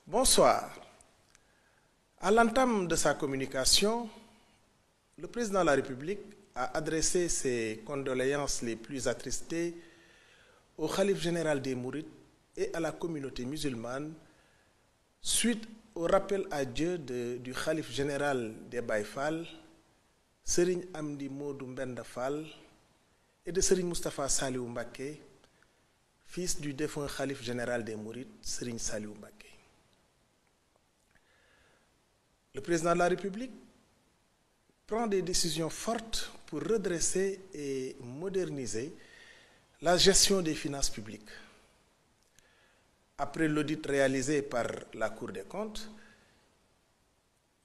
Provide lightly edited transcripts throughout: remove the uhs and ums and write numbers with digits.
Bonsoir. À l'entame de sa communication, le président de la République a adressé ses condoléances les plus attristées au khalife général des Mourides et à la communauté musulmane suite au rappel à Dieu du khalife général des Baye Fall, Serigne Amdi Modou Mbenda Fall, et de Serigne Moustapha Saliou Mbacké, fils du défunt khalife général des Mourides, Serigne Saliou Mbacké. Le président de la République prend des décisions fortes pour redresser et moderniser la gestion des finances publiques. Après l'audit réalisé par la Cour des comptes,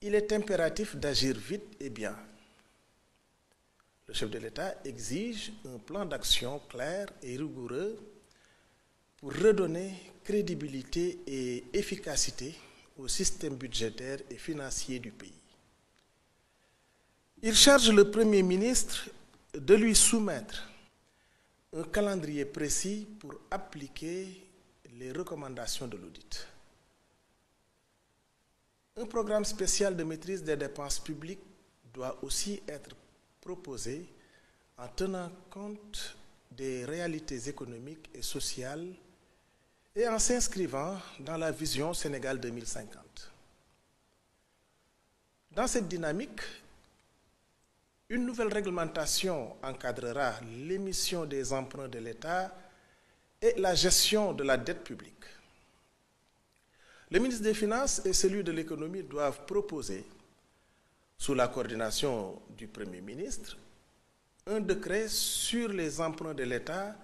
il est impératif d'agir vite et bien. Le chef de l'État exige un plan d'action clair et rigoureux pour redonner crédibilité et efficacité au système budgétaire et financier du pays. Il charge le Premier ministre de lui soumettre un calendrier précis pour appliquer les recommandations de l'audit. Un programme spécial de maîtrise des dépenses publiques doit aussi être proposé en tenant compte des réalités économiques et sociales et en s'inscrivant dans la vision Sénégal 2050. Dans cette dynamique, une nouvelle réglementation encadrera l'émission des emprunts de l'État et la gestion de la dette publique. Le ministre des Finances et celui de l'Économie doivent proposer, sous la coordination du Premier ministre, un décret sur les emprunts de l'État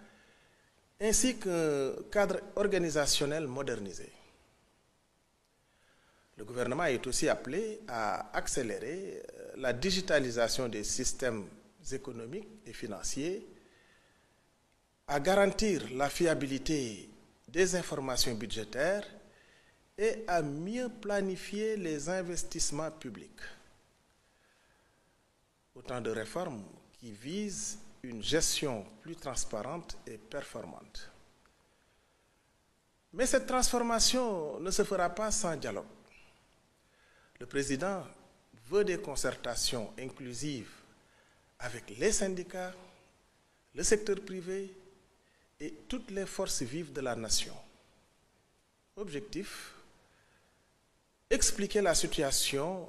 ainsi qu'un cadre organisationnel modernisé. Le gouvernement est aussi appelé à accélérer la digitalisation des systèmes économiques et financiers, à garantir la fiabilité des informations budgétaires et à mieux planifier les investissements publics. Autant de réformes qui visent une gestion plus transparente et performante. Mais cette transformation ne se fera pas sans dialogue. Le président veut des concertations inclusives avec les syndicats, le secteur privé et toutes les forces vives de la nation. Objectif: expliquer la situation,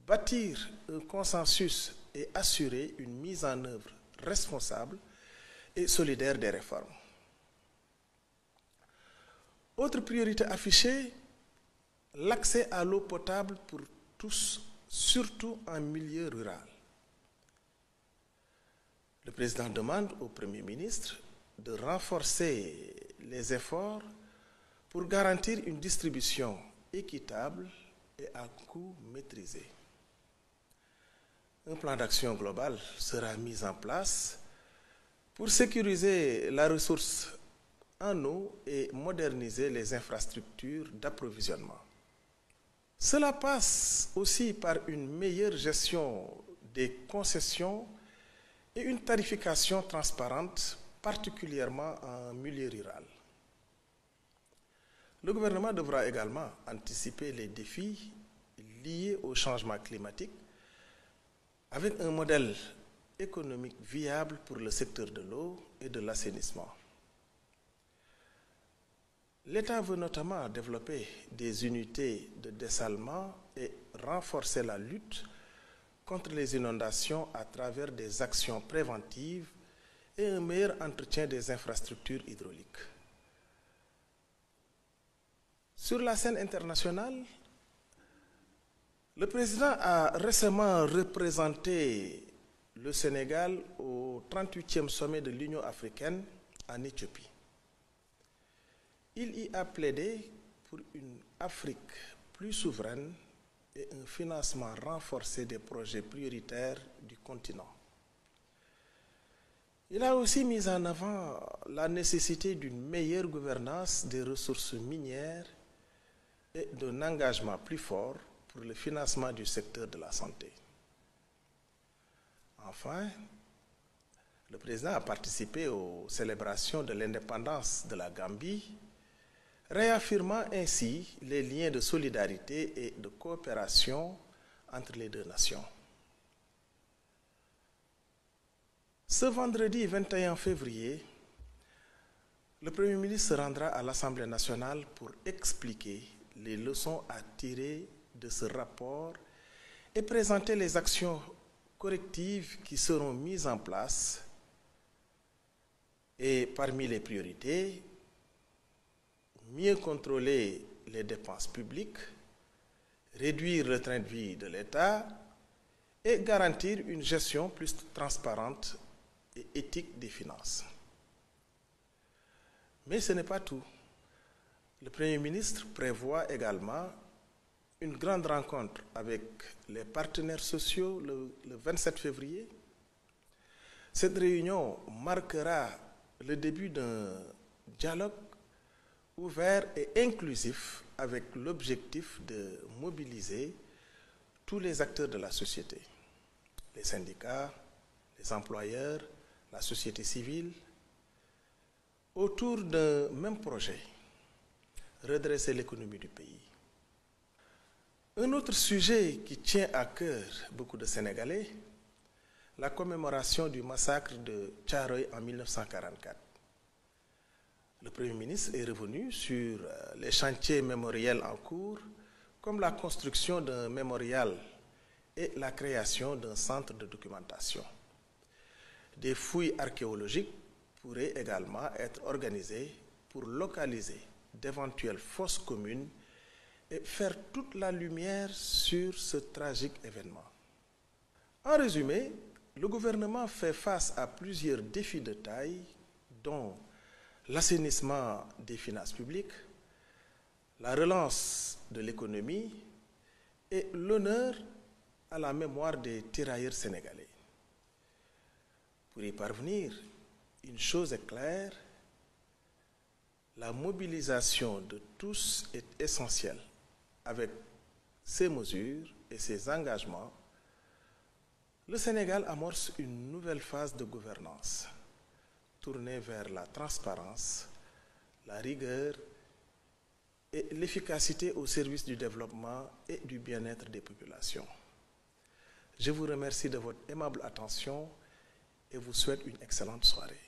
bâtir un consensus et assurer une mise en œuvre responsable et solidaire des réformes. Autre priorité affichée, l'accès à l'eau potable pour tous, surtout en milieu rural. Le président demande au Premier ministre de renforcer les efforts pour garantir une distribution équitable et à coût maîtrisé. Un plan d'action global sera mis en place pour sécuriser la ressource en eau et moderniser les infrastructures d'approvisionnement. Cela passe aussi par une meilleure gestion des concessions et une tarification transparente, particulièrement en milieu rural. Le gouvernement devra également anticiper les défis liés au changement climatique avec un modèle économique viable pour le secteur de l'eau et de l'assainissement. L'État veut notamment développer des unités de dessalement et renforcer la lutte contre les inondations à travers des actions préventives et un meilleur entretien des infrastructures hydrauliques. Sur la scène internationale, le président a récemment représenté le Sénégal au 38e sommet de l'Union africaine en Éthiopie. Il y a plaidé pour une Afrique plus souveraine et un financement renforcé des projets prioritaires du continent. Il a aussi mis en avant la nécessité d'une meilleure gouvernance des ressources minières et d'un engagement plus fort pour le financement du secteur de la santé. Enfin, le président a participé aux célébrations de l'indépendance de la Gambie, réaffirmant ainsi les liens de solidarité et de coopération entre les deux nations. Ce vendredi 21 février, le Premier ministre se rendra à l'Assemblée nationale pour expliquer les leçons à tirer de ce rapport et présenter les actions correctives qui seront mises en place. Et parmi les priorités, mieux contrôler les dépenses publiques, réduire le train de vie de l'État et garantir une gestion plus transparente et éthique des finances. Mais ce n'est pas tout. Le Premier ministre prévoit également une grande rencontre avec les partenaires sociaux le 27 février. Cette réunion marquera le début d'un dialogue ouvert et inclusif avec l'objectif de mobiliser tous les acteurs de la société, les syndicats, les employeurs, la société civile, autour d'un même projet, redresser l'économie du pays. Un autre sujet qui tient à cœur beaucoup de Sénégalais, la commémoration du massacre de Thiaroye en 1944. Le Premier ministre est revenu sur les chantiers mémoriels en cours, comme la construction d'un mémorial et la création d'un centre de documentation. Des fouilles archéologiques pourraient également être organisées pour localiser d'éventuelles fosses communes et faire toute la lumière sur ce tragique événement. En résumé, le gouvernement fait face à plusieurs défis de taille, dont l'assainissement des finances publiques, la relance de l'économie et l'honneur à la mémoire des tirailleurs sénégalais. Pour y parvenir, une chose est claire, la mobilisation de tous est essentielle. Avec ces mesures et ces engagements, le Sénégal amorce une nouvelle phase de gouvernance tournée vers la transparence, la rigueur et l'efficacité au service du développement et du bien-être des populations. Je vous remercie de votre aimable attention et vous souhaite une excellente soirée.